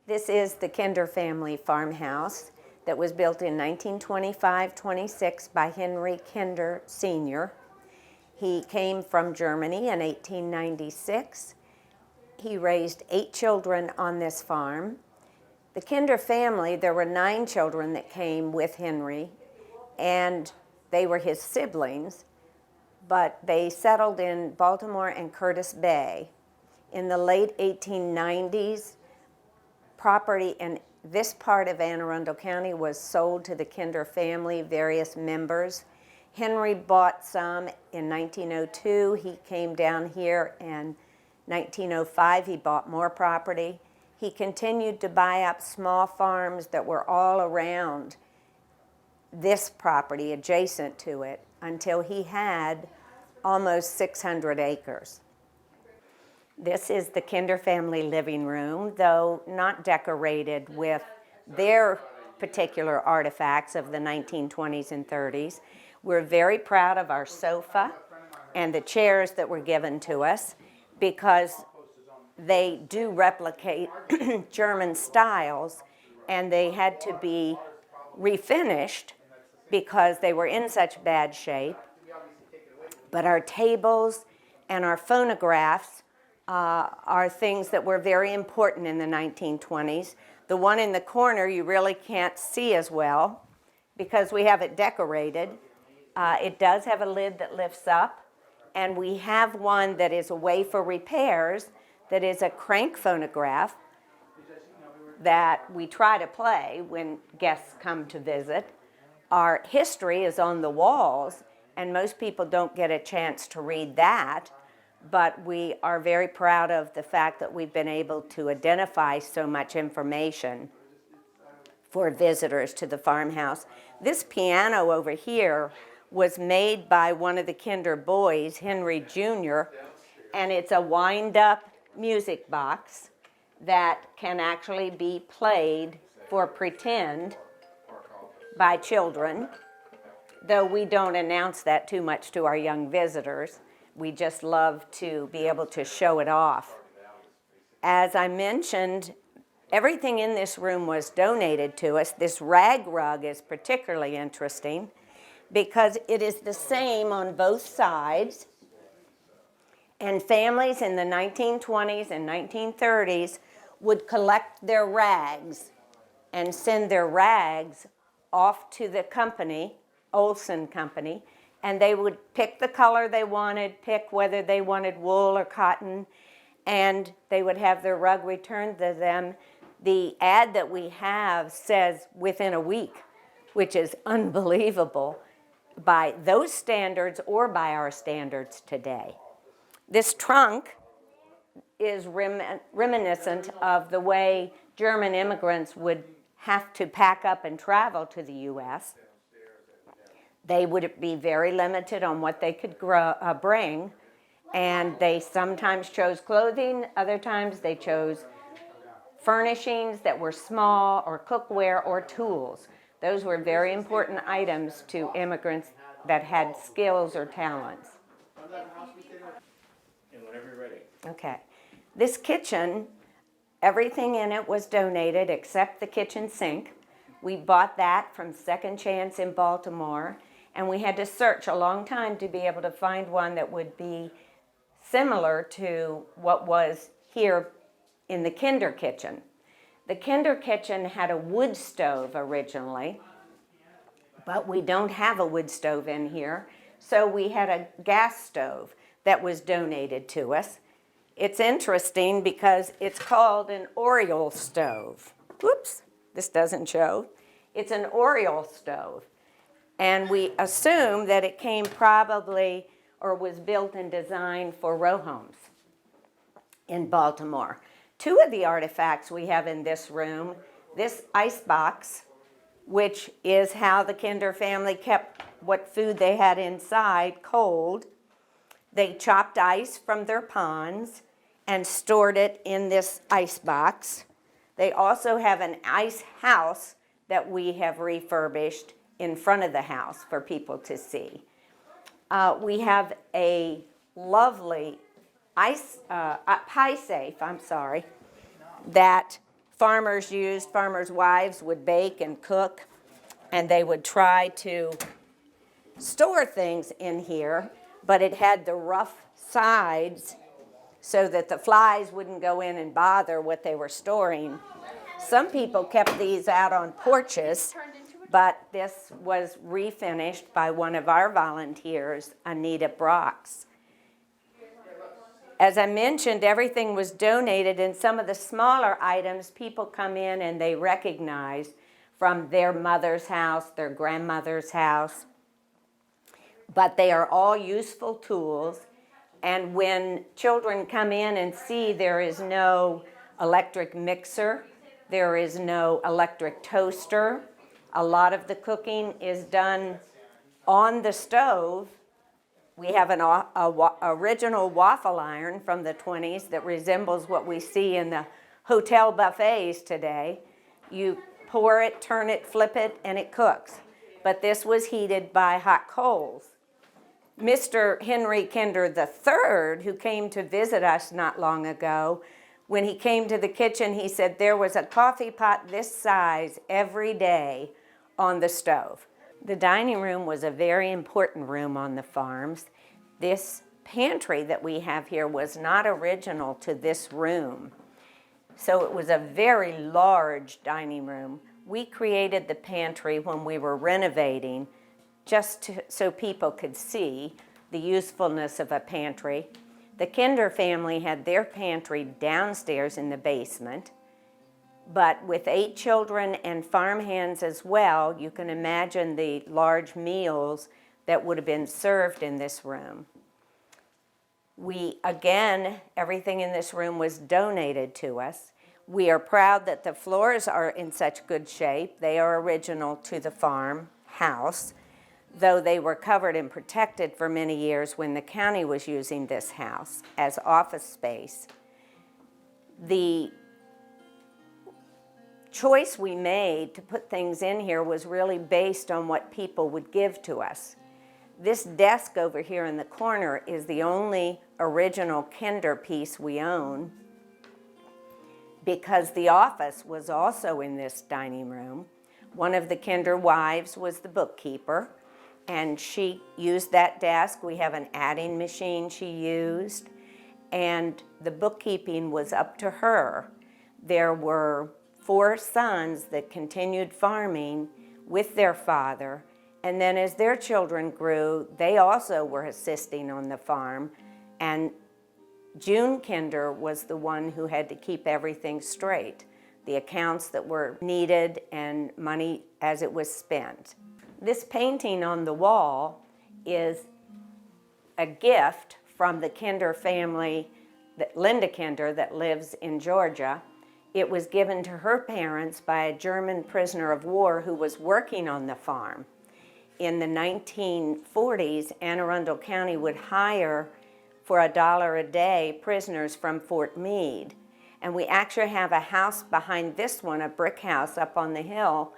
This is the Kinder family farmhouse that was built in 1925-26 by Henry Kinder Sr. He came from Germany in 1896. He raised 8 children on this farm. The Kinder family, there were 9 children that came with Henry, and they were his siblings, but they settled in Baltimore and Curtis Bay. In the late 1890s, property in this part of Anne Arundel County was sold to the Kinder family, various members. Henry bought some in 1902. He came down here in 1905. He bought more property. He continued to buy up small farms that were all around this property, adjacent to it, until he had almost 600 acres. This is the Kinder family living room, though not decorated with their particular artifacts of the 1920s and 30s. We're very proud of our sofa and the chairs that were given to us because they do replicate German styles, and they had to be refinished because they were in such bad shape. But our tables and our phonographs are things that were very important in the 1920s. The one in the corner you really can't see as well because we have it decorated. It does have a lid that lifts up, and we have one that is away for repairs that is a crank phonograph that we try to play when guests come to visit. Our history is on the walls, and most people don't get a chance to read that, but we are very proud of the fact that we've been able to identify so much information for visitors to the farmhouse. This piano over here was made by one of the Kinder boys, Henry Jr., and it's a wind-up music box that can actually be played for pretend by children, though we don't announce that too much to our young visitors. We just love to be able to show it off. As I mentioned, everything in this room was donated to us. This rag rug is particularly interesting because it is the same on both sides. And families in the 1920s and 1930s would collect their rags and send their rags off to the company, Olson Company, and they would pick the color they wanted, pick whether they wanted wool or cotton, and they would have their rug returned to them. The ad that we have says within a week, which is unbelievable by those standards or by our standards today. This trunk is reminiscent of the way German immigrants would have to pack up and travel to the U.S. They would be very limited on what they could bring, and they sometimes chose clothing, other times they chose furnishings that were small, or cookware, or tools. Those were very important items to immigrants that had skills or talents. Whenever you're ready. Okay. This kitchen, everything in it was donated except the kitchen sink. We bought that from Second Chance in Baltimore, and we had to search a long time to be able to find one that would be similar to what was here in the Kinder kitchen. The Kinder kitchen had a wood stove originally, but we don't have a wood stove in here, so we had a gas stove that was donated to us. It's interesting because it's called an Oriole stove. Whoops, this doesn't show. It's an Oriole stove. And we assume that it came probably or was built and designed for row homes in Baltimore. 2 of the artifacts we have in this room, this ice box, which is how the Kinder family kept what food they had inside cold. They chopped ice from their ponds and stored it in this ice box. They also have an ice house that we have refurbished in front of the house for people to see. We have a lovely pie safe, that farmers used. Farmers' wives would bake and cook, and they would try to store things in here, but it had the rough sides so that the flies wouldn't go in and bother what they were storing. Some people kept these out on porches, but this was refinished by one of our volunteers, Anita Brox. As I mentioned, everything was donated, and some of the smaller items people come in and they recognize from their mother's house, their grandmother's house. But they are all useful tools, and when children come in and see there is no electric mixer, there is no electric toaster, a lot of the cooking is done on the stove. We have an original waffle iron from the 20s that resembles what we see in the hotel buffets today. You pour it, turn it, flip it, and it cooks. But this was heated by hot coals. Mr. Henry Kinder III, who came to visit us not long ago, when he came to the kitchen, he said there was a coffee pot this size every day on the stove. The dining room was a very important room on the farms. This pantry that we have here was not original to this room. So it was a very large dining room. We created the pantry when we were renovating so people could see the usefulness of a pantry. The Kinder family had their pantry downstairs in the basement, but with 8 children and farmhands as well, you can imagine the large meals that would have been served in this room. Everything in this room was donated to us. We are proud that the floors are in such good shape. They are original to the farmhouse, though they were covered and protected for many years when the county was using this house as office space. The choice we made to put things in here was really based on what people would give to us. This desk over here in the corner is the only original Kinder piece we own, because the office was also in this dining room. One of the Kinder wives was the bookkeeper, and she used that desk. We have an adding machine she used, and the bookkeeping was up to her. There were 4 sons that continued farming with their father, and then as their children grew, they also were assisting on the farm, and June Kinder was the one who had to keep everything straight, the accounts that were needed and money as it was spent. This painting on the wall is a gift from the Kinder family, Linda Kinder, that lives in Georgia. It was given to her parents by a German prisoner of war who was working on the farm. In the 1940s, Arundel County would hire for $1 a day prisoners from Fort Meade. And we actually have a house behind this one, a brick house up on the hill,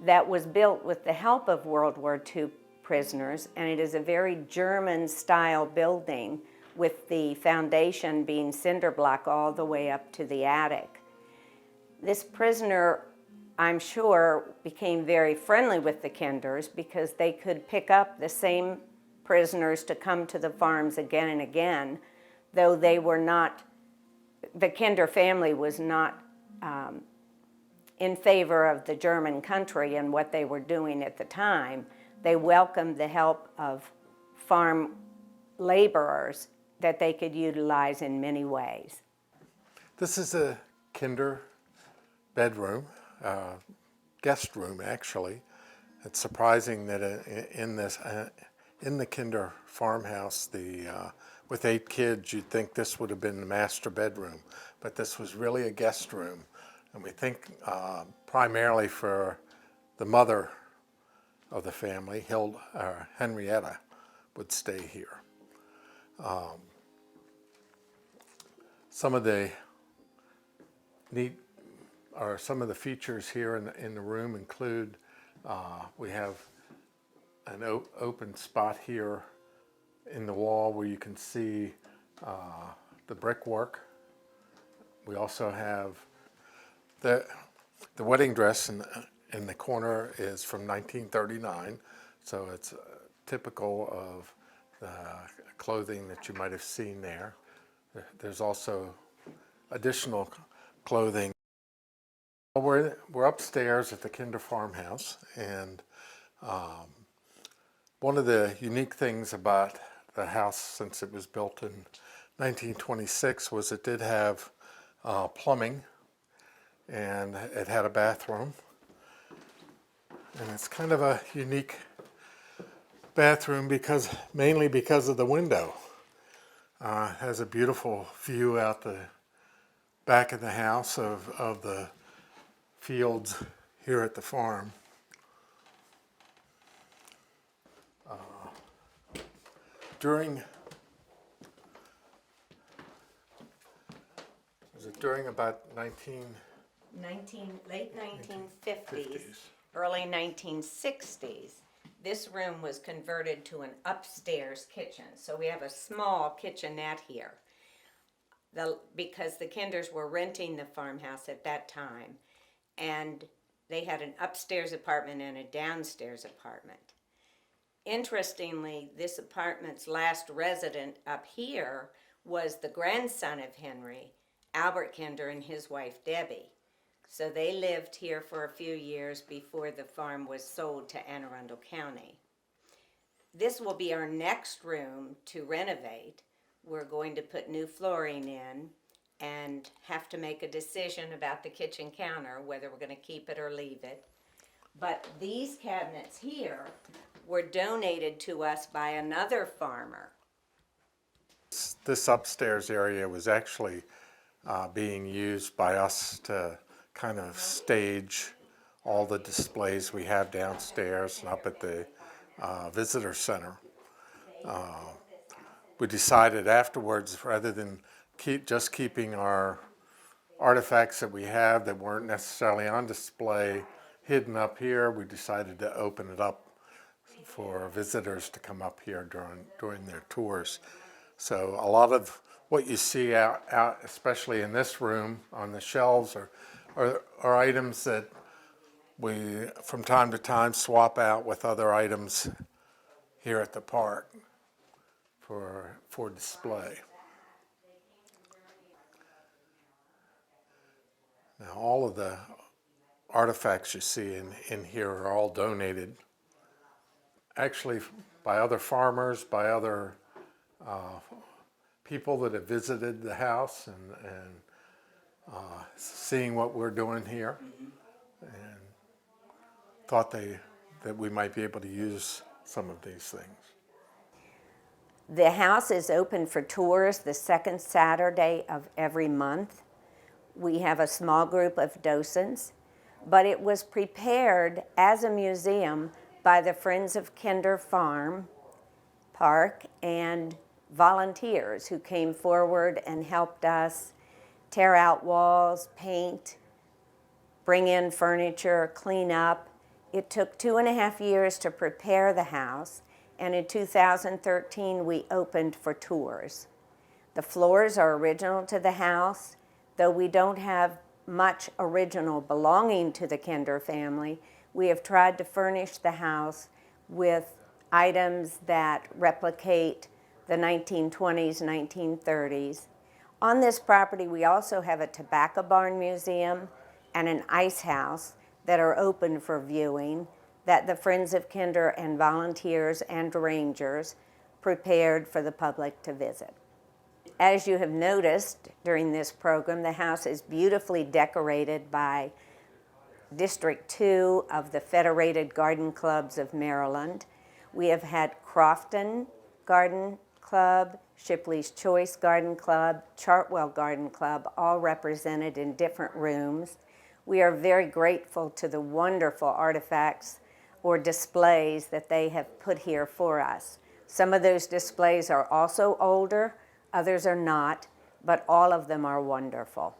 that was built with the help of World War II prisoners, and it is a very German-style building with the foundation being cinder block all the way up to the attic. This prisoner, I'm sure, became very friendly with the Kinders because they could pick up the same prisoners to come to the farms again and again, though they were not, the Kinder family was not in favor of the German country and what they were doing at the time. They welcomed the help of farm laborers that they could utilize in many ways. This is a Kinder bedroom, guest room actually. It's surprising that in the Kinder farmhouse, with 8 kids, you'd think this would have been the master bedroom, but this was really a guest room. And we think primarily for the mother of the family, Henrietta, would stay here. Some of the features here in the room include we have an open spot here in the wall where you can see the brickwork. We also have The, the wedding dress in the corner is from 1939, so it's typical of the clothing that you might have seen there. There's also additional clothing. We're upstairs at the Kinder Farmhouse, and one of the unique things about the house, since it was built in 1926, was it did have plumbing, and it had a bathroom. And it's kind of a unique bathroom mainly because of the window. It has a beautiful view out the back of the house of the fields here at the farm. During about Late 1950s, early 1960s, this room was converted to an upstairs kitchen. So we have a small kitchenette here. Because the Kinders were renting the farmhouse at that time, and they had an upstairs apartment and a downstairs apartment. Interestingly, this apartment's last resident up here was the grandson of Henry, Albert Kinder, and his wife Debbie. So they lived here for a few years before the farm was sold to Anne Arundel County. This will be our next room to renovate. We're going to put new flooring in and have to make a decision about the kitchen counter, whether we're going to keep it or leave it. But these cabinets here were donated to us by another farmer. This upstairs area was actually being used by us to kind of stage all the displays we have downstairs and up at the visitor center. We decided afterwards, rather than keeping our artifacts that we have that weren't necessarily on display hidden up here, we decided to open it up for visitors to come up here during their tours. So a lot of what you see out especially in this room on the shelves are items that we from time to time swap out with other items here at the park for display. Now all of the artifacts you see in here are all donated, actually by other farmers, by other people that have visited the house and seeing what we're doing here, and thought that we might be able to use some of these things. The house is open for tours the second Saturday of every month. We have a small group of docents, but it was prepared as a museum by the Friends of Kinder Farm Park and volunteers who came forward and helped us tear out walls, paint, bring in furniture, clean up. It took 2.5 years to prepare the house, and in 2013 we opened for tours. The floors are original to the house, though we don't have much original belonging to the Kinder family. We have tried to furnish the house with items that replicate the 1920s, 1930s. On this property, we also have a tobacco barn museum and an ice house that are open for viewing that the Friends of Kinder and volunteers and rangers prepared for the public to visit. As you have noticed during this program, the house is beautifully decorated by District 2 of the Federated Garden Clubs of Maryland. We have had Crofton Garden Club, Shipley's Choice Garden Club, Chartwell Garden Club, all represented in different rooms. We are very grateful to the wonderful artifacts or displays that they have put here for us. Some of those displays are also older, others are not, but all of them are wonderful.